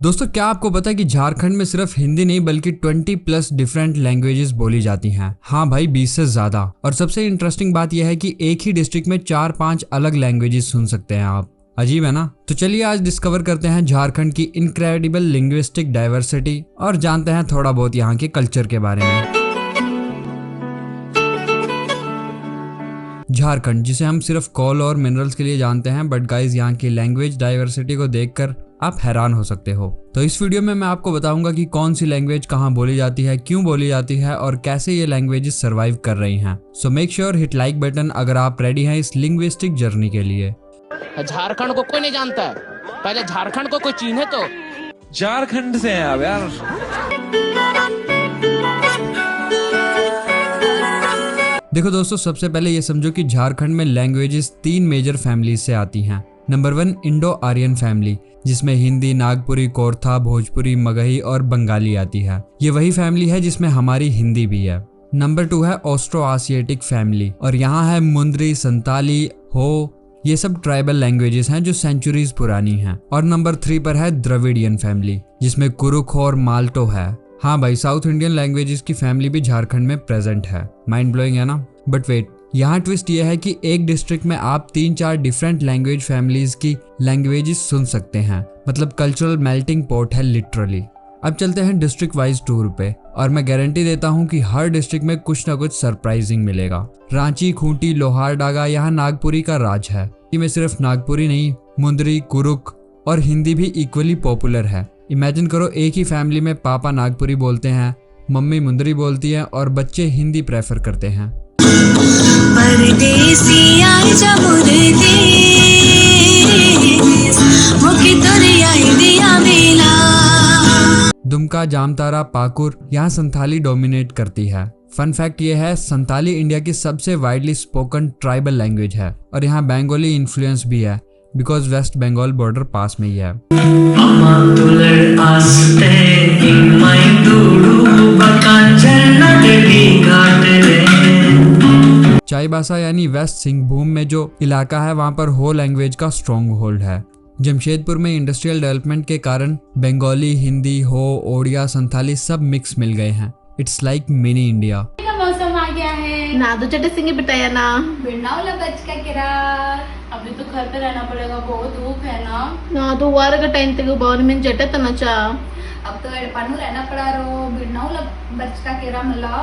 दोस्तों, क्या आपको पता है कि झारखंड में सिर्फ हिंदी नहीं बल्कि 20+ डिफरेंट लैंग्वेजेस बोली जाती हैं। हाँ भाई, 20 से ज्यादा। और सबसे इंटरेस्टिंग बात यह है कि एक ही डिस्ट्रिक्ट में 4-5 अलग लैंग्वेजेस सुन सकते हैं आप। अजीब है ना। तो चलिए आज डिस्कवर करते हैं झारखंड की इनक्रेडिबल लिंग्विस्टिक डाइवर्सिटी और जानते हैं थोड़ा बहुत यहाँ के कल्चर के बारे में। झारखंड, जिसे हम सिर्फ कोल और मिनरल्स के लिए जानते हैं, बट गाइस यहाँ की लैंग्वेज डाइवर्सिटी को देखकर आप हैरान हो सकते हो। तो इस वीडियो में मैं आपको बताऊंगा कि कौन सी लैंग्वेज कहाँ बोली जाती है, क्यों बोली जाती है और कैसे ये लैंग्वेजेस सर्वाइव कर रही हैं। So make sure hit like button अगर आप रेडी हैं इस लिंग्विस्टिक जर्नी के लिए। झारखंड को कोई नहीं जानता है, पहले झारखंड को कोई चिन्हे तो। झारखंड से हैं आप यार। देखो दोस्तों, सबसे पहले ये समझो कि झारखंड में लैंग्वेजेस 3 मेजर फैमिलीज से आती हैं। नंबर 1 इंडो आर्यन फैमिली, जिसमें हिंदी, नागपुरी, कोरथा, भोजपुरी, मगही और बंगाली आती है। ये वही फैमिली है जिसमें हमारी हिंदी भी है। नंबर 2 है ऑस्ट्रो आसिएटिक फैमिली, और यहाँ है मुंदरी, संताली, हो, ये सब ट्राइबल लैंग्वेजेस हैं जो सेंचुरीज पुरानी हैं। और नंबर 3 पर है द्रविडियन फैमिली, जिसमें कुरुख और माल्टो है। हाँ भाई, साउथ इंडियन लैंग्वेजेस की फैमिली भी झारखंड में प्रेजेंट है। माइंड ब्लोइंग है ना। बट वेट, यहाँ ट्विस्ट ये है कि एक डिस्ट्रिक्ट में आप 3-4 डिफरेंट लैंग्वेज फैमिलीज की लैंग्वेजेस सुन सकते हैं। मतलब कल्चरल मेल्टिंग पॉट है लिटरली। अब चलते हैं डिस्ट्रिक्ट वाइज टूर पे, और मैं गारंटी देता हूँ कि हर डिस्ट्रिक्ट में कुछ ना कुछ सरप्राइजिंग मिलेगा। रांची, खूंटी, लोहारडागा, यहाँ नागपुरी का राज है। इनमें सिर्फ नागपुरी नहीं, मुंदरी, कुरुक और हिंदी भी इक्वली पॉपुलर है। इमेजिन करो, एक ही फैमिली में पापा नागपुरी बोलते हैं, मम्मी मुंदरी बोलती है और बच्चे हिंदी प्रेफर करते हैं। दुमका, जामतारा, पाकुर, यहाँ संथाली डोमिनेट करती है। फन फैक्ट ये है, संथाली इंडिया की सबसे वाइडली स्पोकन ट्राइबल लैंग्वेज है। और यहाँ बंगाली इन्फ्लुएंस भी है, बिकॉज वेस्ट बंगाल बॉर्डर पास में ही है। चाईबासा यानी वेस्ट सिंहभूम में जो इलाका है, वहाँ पर हो लैंग्वेज का स्ट्रॉन्ग होल्ड है। जमशेदपुर में इंडस्ट्रियल डेवलपमेंट के कारण बंगाली, हिंदी, हो, ओडिया, संथाली सब मिक्स मिल गए हैं। It's like mini India. मौसम आ गया है ना दो चटे सिंगे बिटाया ना बिरनावला बच का किरा। अभी तो घर पे रहना पड़ेगा, बहुत धूप है ना तो वार का टाइम तक बावन में चटे तना चा। अब तो एडपानू रहना पड़ा रो बिरनावला बच का किरा मला।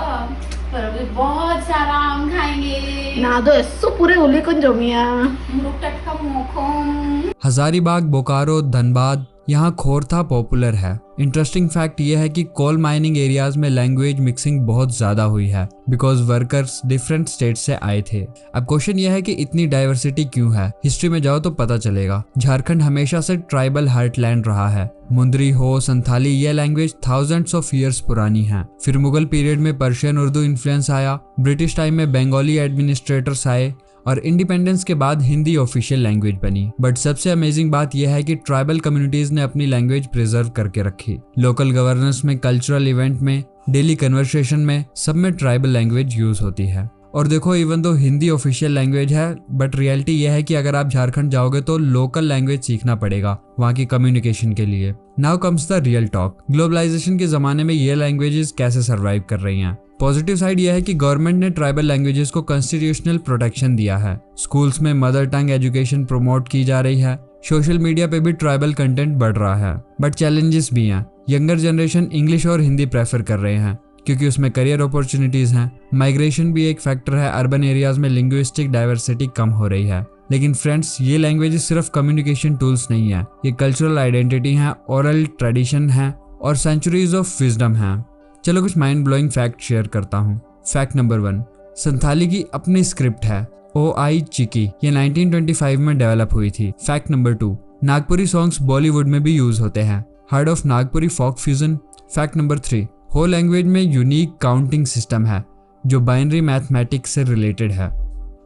पर अभी बहुत सारा आम खाएंगे ना दो ऐसो पूरे होली को जमिया मुरुक टटका मोखम। हजारीबाग, बोकारो, धनबाद, यहाँ खोरथा पॉपुलर है। इंटरेस्टिंग फैक्ट ये है कि कोल माइनिंग एरियाज में लैंग्वेज मिक्सिंग बहुत ज्यादा हुई है, बिकॉज वर्कर्स डिफरेंट स्टेट से आए थे। अब क्वेश्चन यह है कि इतनी डाइवर्सिटी क्यों है? हिस्ट्री में जाओ तो पता चलेगा। झारखंड हमेशा से ट्राइबल हार्टलैंड रहा है। मुंदरी, हो, संथाली ये लैंग्वेज थाउजेंड्स ऑफ ईयर्स पुरानी है। फिर मुगल पीरियड में पर्शियन उर्दू इन्फ्लुएंस आया, ब्रिटिश टाइम में बंगाली एडमिनिस्ट्रेटर्स आए और इंडिपेंडेंस के बाद हिंदी ऑफिशियल लैंग्वेज बनी। बट सबसे अमेजिंग बात यह है कि ट्राइबल कम्युनिटीज ने अपनी लैंग्वेज प्रिजर्व करके रखी। लोकल गवर्नेंस में, कल्चरल इवेंट में, डेली कन्वर्सेशन में, सब में ट्राइबल लैंग्वेज यूज होती है। और देखो, even though Hindi official language है, बट रियलिटी यह है कि अगर आप झारखंड जाओगे तो लोकल लैंग्वेज सीखना पड़ेगा वहाँ की कम्युनिकेशन के लिए। Now comes the real talk. Globalization के जमाने में ये लैंग्वेजेस कैसे सर्वाइव कर रही हैं? पॉजिटिव साइड यह है कि गवर्नमेंट ने ट्राइबल लैंग्वेजेस को कॉन्स्टिट्यूशनल प्रोटेक्शन दिया है। स्कूल्स में मदर टंग एजुकेशन प्रमोट की जा रही है। सोशल मीडिया पे भी ट्राइबल कंटेंट बढ़ रहा है। बट चैलेंजेस भी हैं। यंगर जनरेशन इंग्लिश और हिंदी प्रेफर कर रहे हैं क्योंकि उसमें करियर अपॉर्चुनिटीज हैं। माइग्रेशन भी एक फैक्टर है। अर्बन एरियाज में लिंग्विस्टिक डाइवर्सिटी कम हो रही है। लेकिन फ्रेंड्स, ये लैंग्वेजेस सिर्फ कम्युनिकेशन टूल्स नहीं है, ये कल्चरल आइडेंटिटी है, ओरल ट्रेडिशन है और सेंचुरीज ऑफ विजडम है। चलो कुछ माइंड ब्लोइंग फैक्ट शेयर करता हूँ। फैक्ट नंबर 1, संथाली की अपनी स्क्रिप्ट है, ओआई चिकी। ये 1925 में डेवलप हुई थी। Fact number 2, Nagpuri songs Bollywood में भी यूज होते हैं। Heard of Nagpuri folk fusion. Fact number 3, Ho language में यूनिक काउंटिंग सिस्टम है जो बाइनरी मैथमेटिक्स से रिलेटेड है।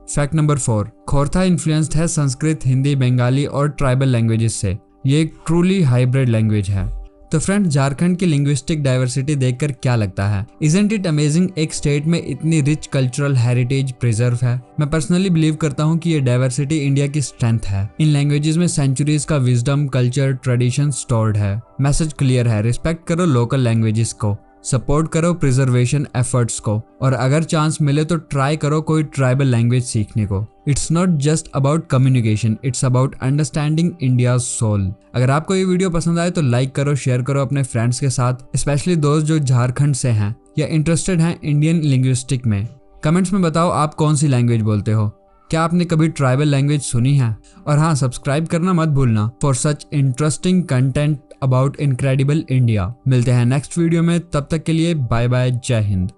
फैक्ट नंबर 4, खोरथा इन्फ्लुएंस्ड है संस्कृत, हिंदी, बंगाली और ट्राइबल लैंग्वेजेस से। ये एक ट्रूली हाइब्रिड लैंग्वेज है। तो फ्रेंड, झारखंड की लिंग्विस्टिक डाइवर्सिटी देखकर क्या लगता है? इजंट इट अमेजिंग, एक स्टेट में इतनी रिच कल्चरल हेरिटेज प्रिजर्व है। मैं पर्सनली बिलीव करता हूँ कि ये डाइवर्सिटी इंडिया की स्ट्रेंथ है। इन लैंग्वेजेस में सेंचुरीज का विजडम, कल्चर, ट्रेडिशन स्टोर्ड है। मैसेज क्लियर है, रिस्पेक्ट करो लोकल लैंग्वेजेस को, सपोर्ट करो प्रिजर्वेशन एफर्ट्स को, और अगर चांस मिले तो ट्राई करो कोई ट्राइबल लैंग्वेज सीखने को। It's not just about communication, it's about understanding India's soul. अगर आपको ये वीडियो पसंद आए तो लाइक करो, शेयर करो अपने फ्रेंड्स के साथ, स्पेशली दोस्त जो झारखंड से हैं या इंटरेस्टेड हैं इंडियन लिंग्विस्टिक में। कमेंट्स में बताओ आप कौन सी लैंग्वेज बोलते हो, क्या आपने कभी ट्राइबल लैंग्वेज सुनी है? और हाँ, सब्सक्राइब करना मत भूलना for such interesting content about incredible India. मिलते हैं नेक्स्ट वीडियो में, तब तक के लिए बाय बाय, जय हिंद।